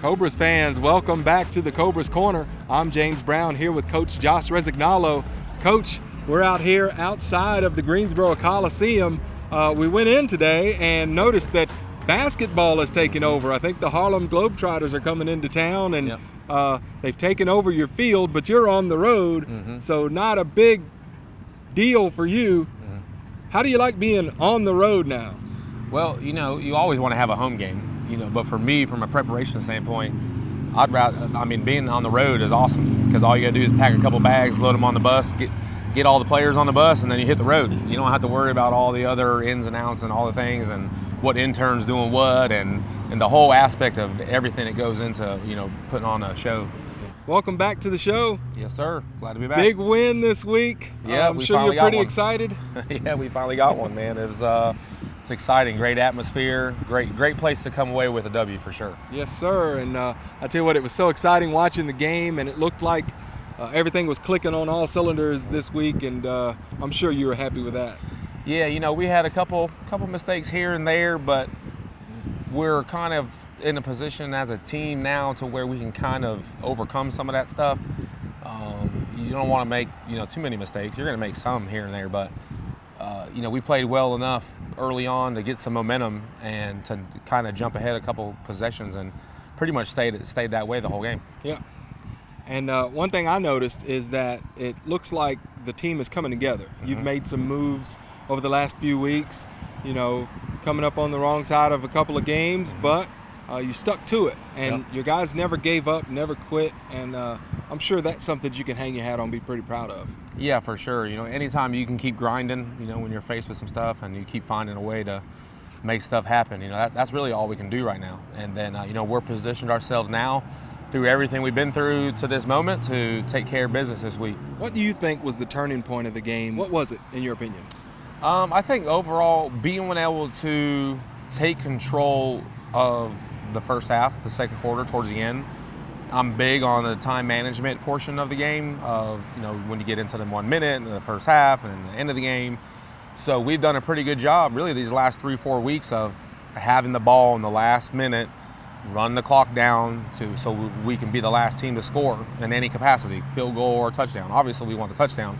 Cobras fans, welcome back to the Cobras Corner. I'm James Brown here with Coach Josh Resignalo. Coach, we're out here outside of the Greensboro Coliseum. We went in today and noticed that basketball is taking over. I think the Harlem Globetrotters are coming into town, and they've taken over your field, but you're on the road, so not a big deal for you. How do you like being on the road now? Well, you always want to have a home game, but for me, from a preparation standpoint, I'd rather, being on the road is awesome because all you gotta do is pack a couple bags, load them on the bus, get all the players on the bus, and then you hit the road. You don't have to worry about all the other ins and outs and all the things and what intern's doing what and the whole aspect of everything that goes into, putting on a show. Welcome back to the show. Yes, sir. Glad to be back. Big win this week. Yeah, I'm sure you're pretty excited. Yeah, we finally got one, man. It's exciting. Great atmosphere. Great place to come away with a W for sure. Yes, sir. And I tell you what, it was so exciting watching the game, and it looked like everything was clicking on all cylinders this week, and I'm sure you were happy with that. Yeah, we had a couple mistakes here and there, but we're kind of in a position as a team now to where we can kind of overcome some of that stuff. You don't want to make too many mistakes. You're going to make some here and there, but we played well enough early on to get some momentum and to kind of jump ahead a couple possessions, and pretty much stayed that way the whole game. Yeah. And one thing I noticed is that it looks like the team is coming together. You've made some moves over the last few weeks, coming up on the wrong side of a couple of games, but you stuck to it. And your guys never gave up, never quit, and I'm sure that's something you can hang your hat on, be pretty proud of. Yeah, for sure. Anytime you can keep grinding, when you're faced with some stuff and you keep finding a way to make stuff happen, that's really all we can do right now. And then, we're positioned ourselves now through everything we've been through to this moment to take care of business this week. What do you think was the turning point of the game? What was it, in your opinion? I think overall, being able to take control of the first half, the second quarter, towards the end. I'm big on the time management portion of the game of, when you get into the 1 minute and the first half and the end of the game. So we've done a pretty good job really these last 3-4 weeks of having the ball in the last minute, run the clock down so we can be the last team to score in any capacity, field goal or touchdown. Obviously we want the touchdown,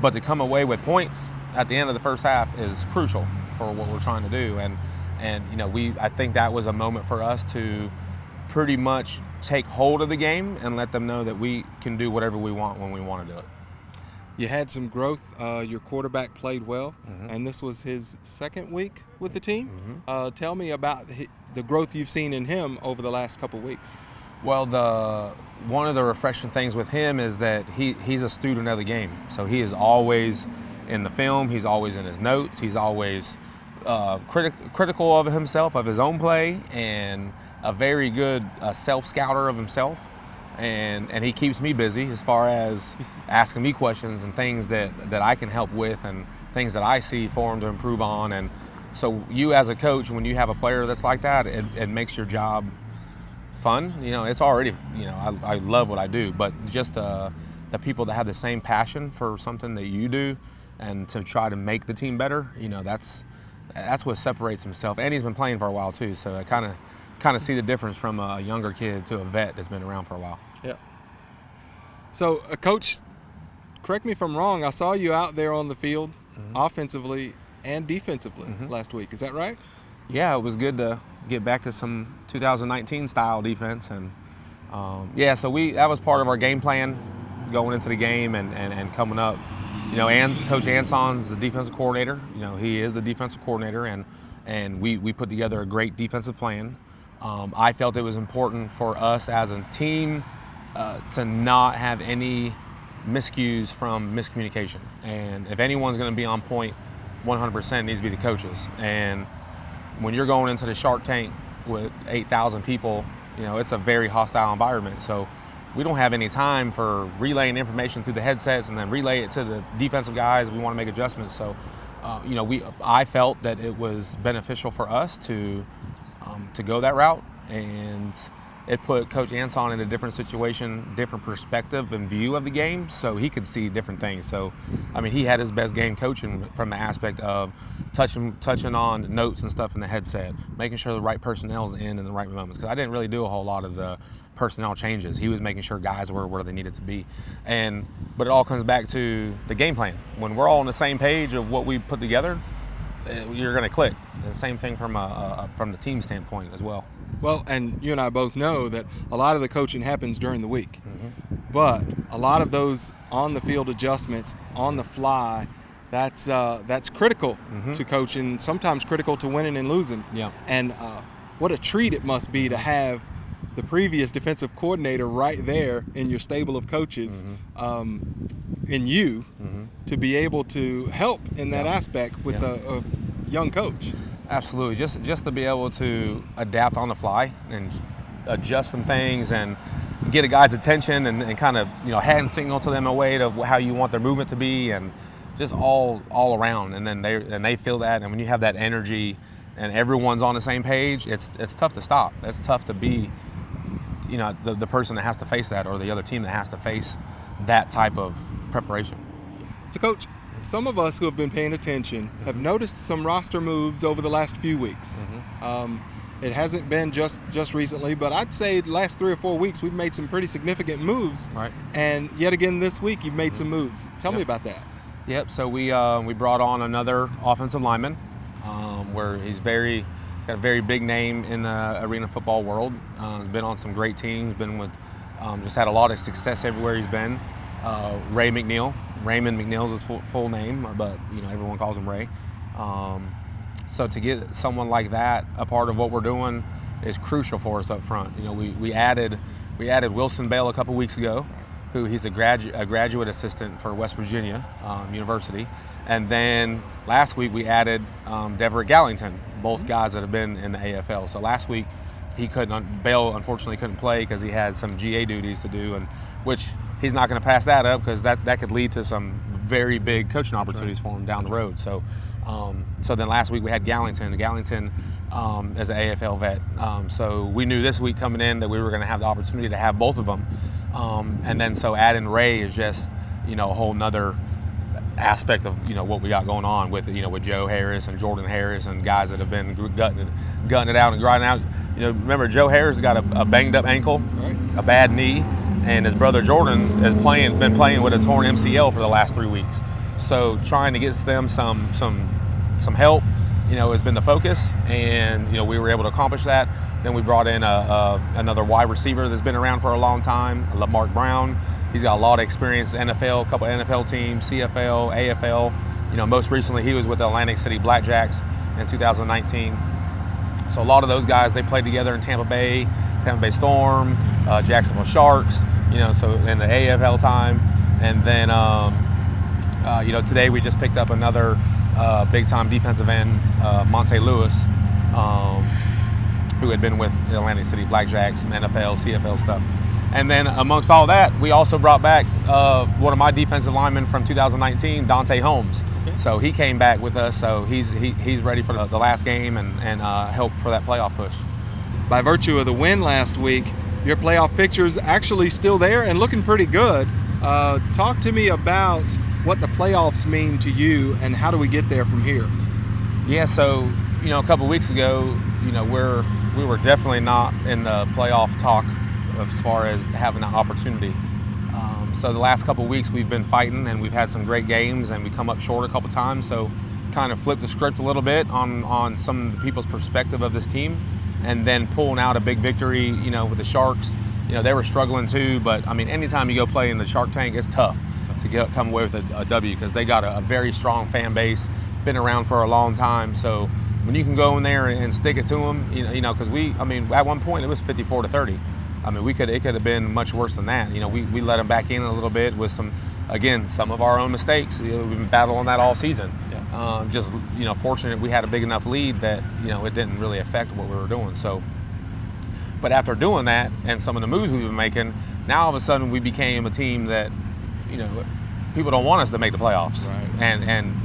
but to come away with points at the end of the first half is crucial for what we're trying to do. And I think that was a moment for us to pretty much take hold of the game and let them know that we can do whatever we want when we want to do it. You had some growth. Your quarterback played well, and this was his second week with the team. Tell me about the growth you've seen in him over the last couple weeks. Well, one of the refreshing things with him is that he's a student of the game. So he is always in the film. He's always in his notes. He's always critical of himself, of his own play, and a very good self-scouter of himself. And he keeps me busy as far as asking me questions and things that I can help with and things that I see for him to improve on. And so you as a coach, when you have a player that's like that, it makes your job fun. It's already, I love what I do, but just the people that have the same passion for something that you do and to try to make the team better, that's what separates himself. And he's been playing for a while too, so I kind of see the difference from a younger kid to a vet that's been around for a while. Yeah. So, Coach, correct me if I'm wrong, I saw you out there on the field offensively and defensively last week. Is that right? Yeah, it was good to get back to some 2019 style defense. And so that was part of our game plan going into the game and coming up. And Coach Anson's the defensive coordinator. He is the defensive coordinator, and we put together a great defensive plan. I felt it was important for us as a team to not have any miscues from miscommunication. And if anyone's going to be on point 100%, it needs to be the coaches. And when you're going into the Shark Tank with 8,000 people, it's a very hostile environment. So we don't have any time for relaying information through the headsets and then relay it to the defensive guys. We want to make adjustments. So, I felt that it was beneficial for us to go that route and it put Coach Anson in a different situation, different perspective and view of the game, so he could see different things. So, I mean, he had his best game coaching from the aspect of touching on notes and stuff in the headset, making sure the right personnel's in the right moments. Because I didn't really do a whole lot of the personnel changes. He was making sure guys were where they needed to be. But it all comes back to the game plan. When we're all on the same page of what we put together, you're going to click. The same thing from the team standpoint as well. Well, and you and I both know that a lot of the coaching happens during the week, but a lot of those on-the-field adjustments, on the fly, that's critical to coaching, sometimes critical to winning and losing. Yeah. And what a treat it must be to have the previous defensive coordinator right there in your stable of coaches, in you, to be able to help in that aspect with a young coach. Absolutely, just to be able to adapt on the fly and adjust some things and get a guy's attention and kind of hand signal to them a way to how you want their movement to be, and just all around. And then they feel that, and when you have that energy and everyone's on the same page, it's tough to stop. It's tough to be the person that has to face that, or the other team that has to face that type of preparation. So, Coach, some of us who have been paying attention have noticed some roster moves over the last few weeks. It hasn't been just recently, but I'd say the last 3 or 4 weeks we've made some pretty significant moves. Right. And yet again this week you've made some moves. Tell me about that. Yep. So we brought on another offensive lineman, where he's got a very big name in the arena football world. He's been on some great teams. Been with, just had a lot of success everywhere he's been. Ray McNeil. Raymond McNeil is his full name, but everyone calls him Ray. So to get someone like that a part of what we're doing is crucial for us up front. We added Wilson Bell a couple weeks ago, who he's a graduate assistant for West Virginia University, and then last week we added Deverett Gallington, both guys that have been in the AFL. So last week Bell unfortunately couldn't play because he had some GA duties to do, and which he's not going to pass that up because that could lead to some very big coaching opportunities for him down the road. So then last week we had Gallington as an AFL vet. So we knew this week coming in that we were going to have the opportunity to have both of them. And then so adding Ray is just a whole nother aspect of what we got going on with Joe Harris and Jordan Harris and guys that have been gutting it out and grinding out. Remember, Joe Harris got a banged up ankle, a bad knee, and his brother Jordan has been playing with a torn MCL for the last 3 weeks. So trying to get them some help, has been the focus, and we were able to accomplish that. Then we brought in another wide receiver that's been around for a long time, Mark Brown. He's got a lot of experience in NFL, a couple of NFL teams, CFL, AFL. Most recently he was with the Atlantic City Blackjacks in 2019. So a lot of those guys, they played together in Tampa Bay Storm, Jacksonville Sharks, so in the AFL time. And then, today we just picked up another big-time defensive end, Monte Lewis, who had been with the Atlantic City Blackjacks and NFL, CFL stuff. And then amongst all that, we also brought back one of my defensive linemen from 2019, Dante Holmes. Okay. So he came back with us, so he's ready for the last game and help for that playoff push. By virtue of the win last week, your playoff picture's actually still there and looking pretty good. Talk to me about what the playoffs mean to you and how do we get there from here? Yeah, so a couple weeks ago, we were definitely not in the playoff talk as far as having an opportunity. So the last couple weeks we've been fighting and we've had some great games and we come up short a couple times. So kind of flipped the script a little bit on some people's perspective of this team, and then pulling out a big victory, with the Sharks. They were struggling too, but I mean, anytime you go play in the Shark Tank, it's tough to come away with a W because they got a very strong fan base, been around for a long time. So when you can go in there and stick it to them, because at one point it was 54-30. I mean, it could have been much worse than that. We let them back in a little bit with some of our own mistakes. We've been battling that all season. Yeah. Fortunate we had a big enough lead that, it didn't really affect what we were doing. So, but after doing that and some of the moves we've been making, now all of a sudden we became a team that, people don't want us to make the playoffs. Right. And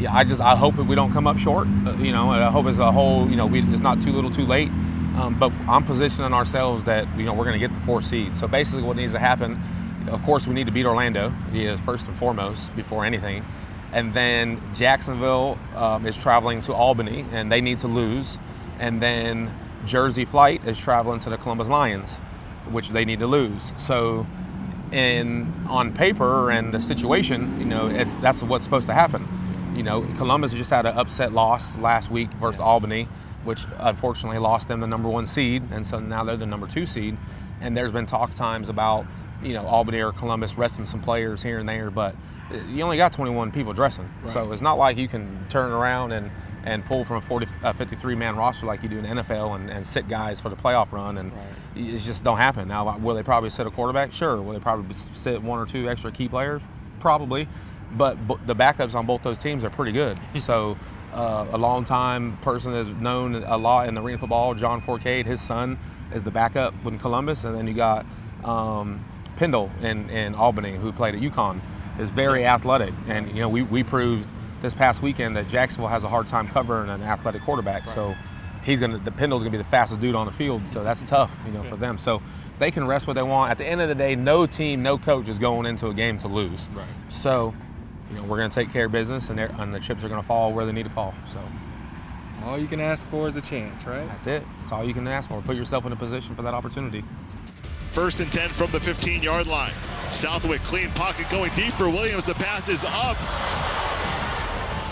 I hope that we don't come up short. I hope as a whole, it's not too little too late. But I'm positioning ourselves that we're going to get the 4 seed. So basically, what needs to happen, of course, we need to beat Orlando. Is first and foremost before anything, and then Jacksonville is traveling to Albany, and they need to lose, and then Jersey Flight is traveling to the Columbus Lions, which they need to lose. So, on paper and the situation, that's what's supposed to happen. Columbus just had an upset loss last week versus Albany, which unfortunately lost them the number 1 seed, and so now they're the number 2 seed. And there's been talk times about Albany or Columbus resting some players here and there, but you only got 21 people dressing, so it's not like you can turn around and pull from a 53-man roster like you do in the NFL and sit guys for the playoff run, and it just don't happen. Now, will they probably sit a quarterback? Sure. Will they probably sit 1 or 2 extra key players? Probably. But the backups on both those teams are pretty good. So a long-time person is known a lot in arena football, John Forcade, his son is the backup in Columbus, and then you got Pendle in Albany, who played at UConn, is very athletic. And, we proved this past weekend that Jacksonville has a hard time covering an athletic quarterback. Right. So the Pendle's gonna be the fastest dude on the field. So that's tough, for them. So they can rest what they want. At the end of the day, no team, no coach is going into a game to lose. Right. So, we're gonna take care of business, and the chips are gonna fall where they need to fall. So all you can ask for is a chance, right? That's it. That's all you can ask for. Put yourself in a position for that opportunity. 1st and 10 from the 15-yard line. Southwick, clean pocket going deep for Williams. The pass is up,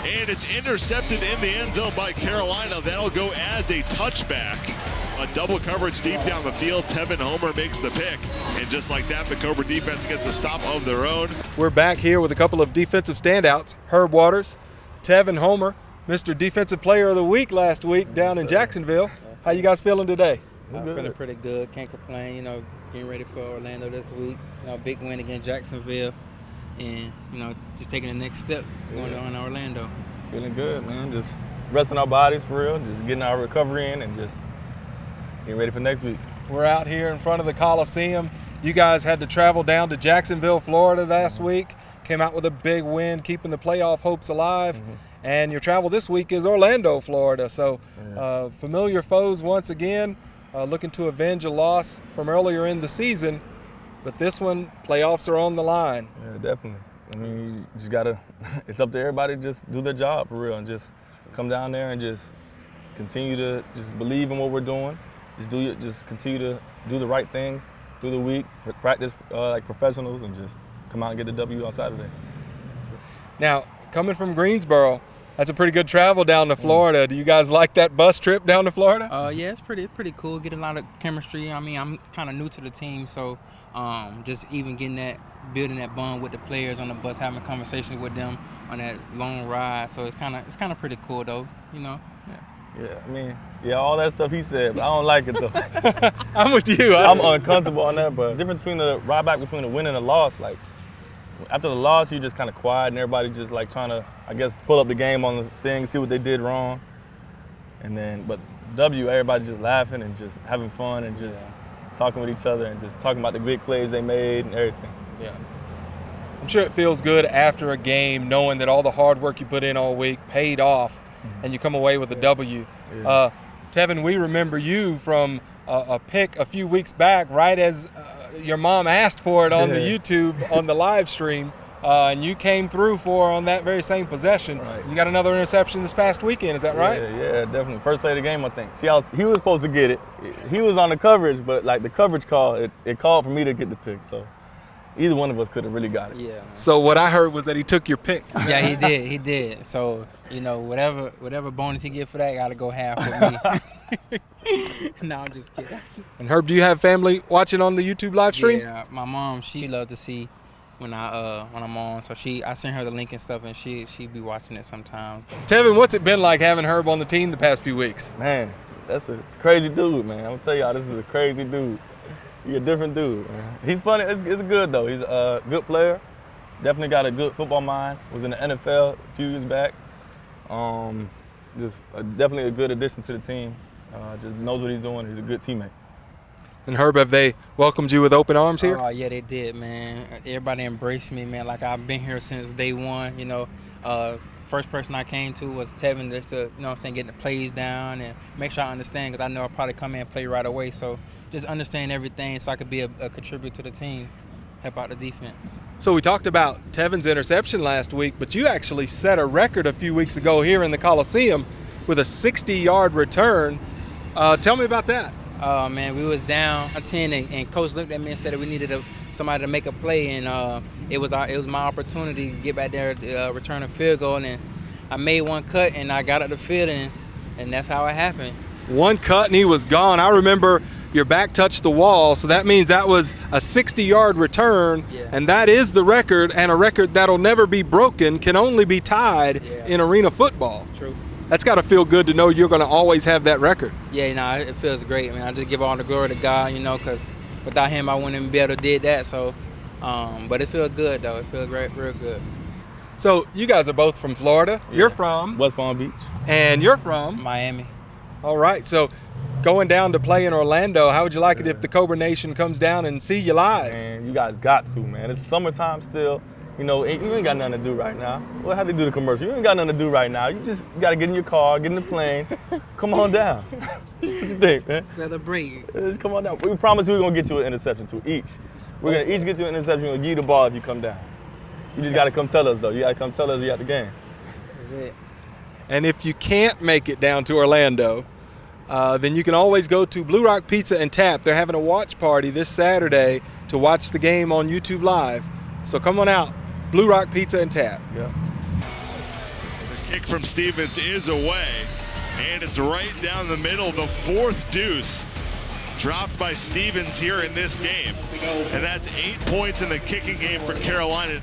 and it's intercepted in the end zone by Carolina. That'll go as a touchback. A double coverage deep down the field. Tevin Homer makes the pick, and just like that, the Cobra defense gets a stop of their own. We're back here with a couple of defensive standouts. Herb Waters, Tevin Homer, Mr. Defensive Player of the Week last week down in Jacksonville. How you guys feeling today? I'm feeling pretty good. Can't complain. Getting ready for Orlando this week. Big win against Jacksonville, and just taking the next step going on in Orlando. Feeling good, man. Just resting our bodies for real. Just getting our recovery in, and just getting ready for next week. We're out here in front of the Coliseum. You guys had to travel down to Jacksonville, Florida last week. Came out with a big win, keeping the playoff hopes alive. And your travel this week is Orlando, Florida. So familiar foes once again. Looking to avenge a loss from earlier in the season, but this one, playoffs are on the line. Yeah, definitely. I mean, you just gotta, it's up to everybody to just do their job for real and just come down there and just continue to just believe in what we're doing. Just continue to do the right things through the week, practice like professionals, and just come out and get the W on Saturday. Now, coming from Greensboro, that's a pretty good travel down to Florida. Do you guys like that bus trip down to Florida? Yeah, it's pretty cool. Get a lot of chemistry. I mean, I'm kind of new to the team, so just even building that bond with the players on the bus, having conversations with them on that long ride. So it's kind of pretty cool though, Yeah. Yeah, I mean, all that stuff he said, but I don't like it though. I'm with you. I'm uncomfortable on that, but the difference between the ride back between the win and the loss, like after the loss, you're just kind of quiet and everybody just like trying to, I guess, pull up the game on the thing, see what they did wrong. And then, but W, everybody just laughing and just having fun and just talking with each other and just talking about the big plays they made and everything. Yeah. I'm sure it feels good after a game knowing that all the hard work you put in all week paid off and you come away with a W. Yeah. Tevin, we remember you from a pick a few weeks back, right as your mom asked for it on the YouTube, on the live stream, and you came through for on that very same possession. Right. You got another interception this past weekend, is that right? Yeah, definitely. First play of the game, I think. See, he was supposed to get it. He was on the coverage, but like the coverage call, it called for me to get the pick. So either one of us could have really got it. Yeah. So what I heard was that he took your pick. Yeah, he did. So, whatever bonus he get for that, got to go half with me. No, I'm just kidding. And Herb, do you have family watching on the YouTube live stream? Yeah, my mom, she loves to see when I'm on. So I send her the link and stuff, and she be watching it sometimes. Tevin, what's it been like having Herb on the team the past few weeks? Man, it's a crazy dude, man. I'm gonna tell y'all, this is a crazy dude. He's a different dude, man. He's funny. It's good though. He's a good player. Definitely got a good football mind. Was in the NFL a few years back. Definitely a good addition to the team. Just knows what he's doing. He's a good teammate. And Herb, have they welcomed you with open arms here? Oh, yeah, they did, man. Everybody embraced me, man. Like I've been here since day one. first person I came to was Tevin, just to, you know what I'm saying, get the plays down and make sure I understand, because I know I'll probably come in and play right away. So just understand everything so I could be a contributor to the team, help out the defense. So we talked about Tevin's interception last week, but you actually set a record a few weeks ago here in the Coliseum with a 60-yard return. Tell me about that. Oh, man, we was down 10, and Coach looked at me and said that we needed somebody to make a play, and it was my opportunity to get back there, return a field goal, and I made one cut, and I got up the field, and that's how it happened. One cut, and he was gone. I remember your back touched the wall, so that means that was a 60-yard return, Yeah. and that is the record, and a record that'll never be broken, can only be tied in arena football. True. That's got to feel good to know you're going to always have that record. Yeah, you know, it feels great. I mean, I just give all the glory to God, you know, because without him, I wouldn't even be able to did that. So, but it feels good, though. It feels great, real good. So you guys are both from Florida. Yeah. You're from? West Palm Beach. And you're from? Miami. All right. So going down to play in Orlando, how would you like it if the Cobra Nation comes down and see you live? Man, you guys got to, man. It's summertime still. You know, you ain't got nothing to do right now. Well, how they do the commercial? You ain't got nothing to do right now. You just got to get in your car, get in the plane, come on down. What you think, man? Celebrate. Just come on down. We promise we're going to get you an interception, too, each. We're going to each get you an interception. We're going to give you the ball if you come down. You just got to come tell us, though. You got to come tell us you're at the game. That's it. And if you can't make it down to Orlando, then you can always go to Blue Rock Pizza and Tap. They're having a watch party this Saturday to watch the game on YouTube Live. So come on out, Blue Rock Pizza and Tap. Yeah. The kick from Stevens is away, and it's right down the middle. The fourth deuce dropped by Stevens here in this game. And that's 8 points in the kicking game for Carolina.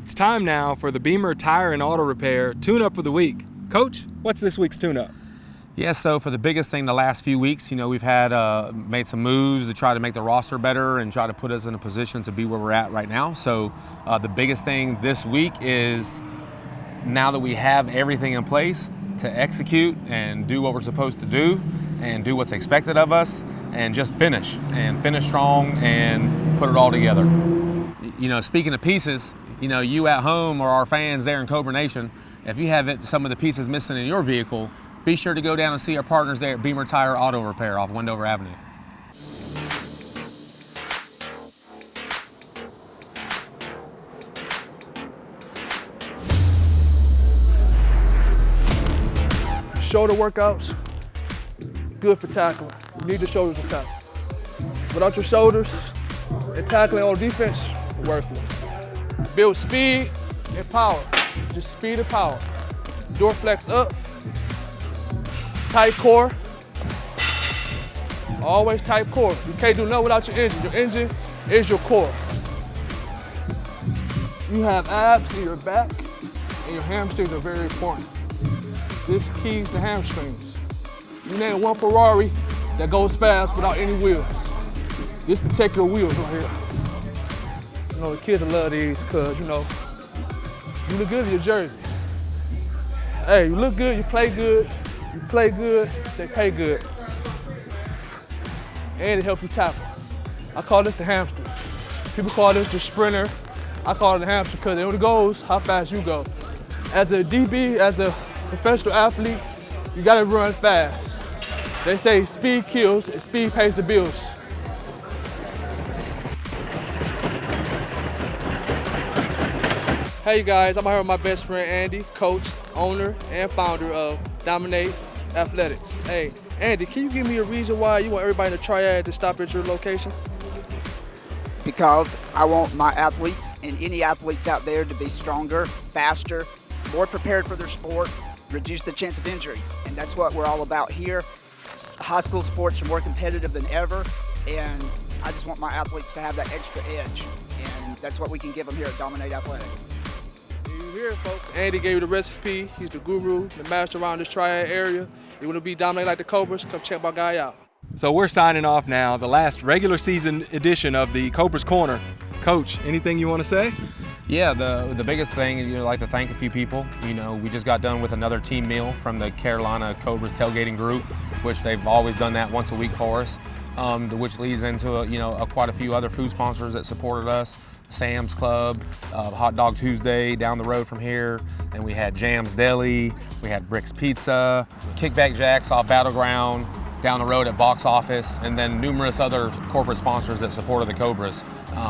It's time now for the Beamer Tire and Auto Repair Tune-Up of the Week. Coach, what's this week's tune-up? Yeah, so for the biggest thing the last few weeks, you know, we've had made some moves to try to make the roster better and try to put us in a position to be where we're at right now. So the biggest thing this week is, now that we have everything in place to execute and do what we're supposed to do and do what's expected of us, and just finish strong and put it all together. You know, speaking of pieces, you know, you at home or our fans there in Cobra Nation, if you have some of the pieces missing in your vehicle, be sure to go down and see our partners there at Beamer Tire Auto Repair off Wendover Avenue. Shoulder workouts, good for tackling. You need the shoulders to tackle. Without your shoulders and tackling on defense, worthless. Build speed and power. Just speed and power. Door flex up. Tight core. Always tight core. You can't do nothing without your engine. Your engine is your core. You have abs in your back, and your hamstrings are very important. This keys the hamstrings. You name one Ferrari that goes fast without any wheels. This protect your wheels right here. You know, the kids will love these because, you know, you look good in your jersey. Hey, you look good, you play good, they pay good. And it helps you tackle. I call this the hamster. People call this the sprinter. I call it the hamster because it only goes how fast you go. As a DB, as a professional athlete, you gotta run fast. They say speed kills and speed pays the bills. Hey you guys, I'm here with my best friend Andy, coach, owner, and founder of Dominate Athletics. Hey, Andy, can you give me a reason why you want everybody in the triad to stop at your location? Because I want my athletes and any athletes out there to be stronger, faster, more prepared for their sport, reduce the chance of injuries. And that's what we're all about here. High school sports are more competitive than ever, and I just want my athletes to have that extra edge. And that's what we can give them here at Dominate Athletics. You hear it, folks. Andy gave you the recipe. He's the guru, the master around this triad area. You want to be dominated like the Cobras? Come check my guy out. So we're signing off now, the last regular season edition of the Cobras Corner. Coach, anything you want to say? Yeah, the biggest thing is, I'd like to thank a few people. You know, we just got done with another team meal from the Carolina Cobras tailgating group, which they've always done that once a week for us, which leads into quite a few other food sponsors that supported us. Sam's Club, Hot Dog Tuesday down the road from here, and we had Jam's Deli, we had Brick's Pizza, Kickback Jacks off Battleground, down the road at Box Office, and then numerous other corporate sponsors that supported the Cobras.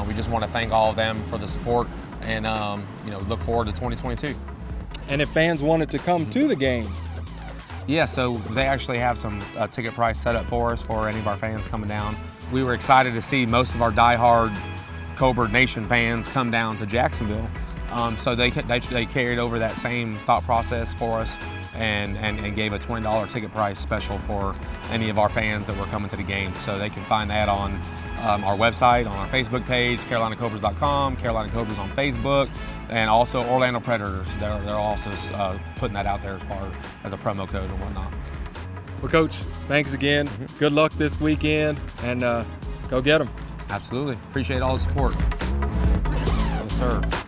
We just want to thank all of them for the support, and look forward to 2022. And if fans wanted to come to the game, Yeah, so they actually have some ticket price set up for us for any of our fans coming down. We were excited to see most of our diehard Cobra Nation fans come down to Jacksonville. So they carried over that same thought process for us and gave a $20 ticket price special for any of our fans that were coming to the game. So they can find that on our website, on our Facebook page, CarolinaCobras.com, Carolina Cobras on Facebook, and also Orlando Predators. They're also putting that out there as a promo code and whatnot. well, Coach, thanks again. Good luck this weekend, and go get them. Absolutely. Appreciate all the support. Yes, sir.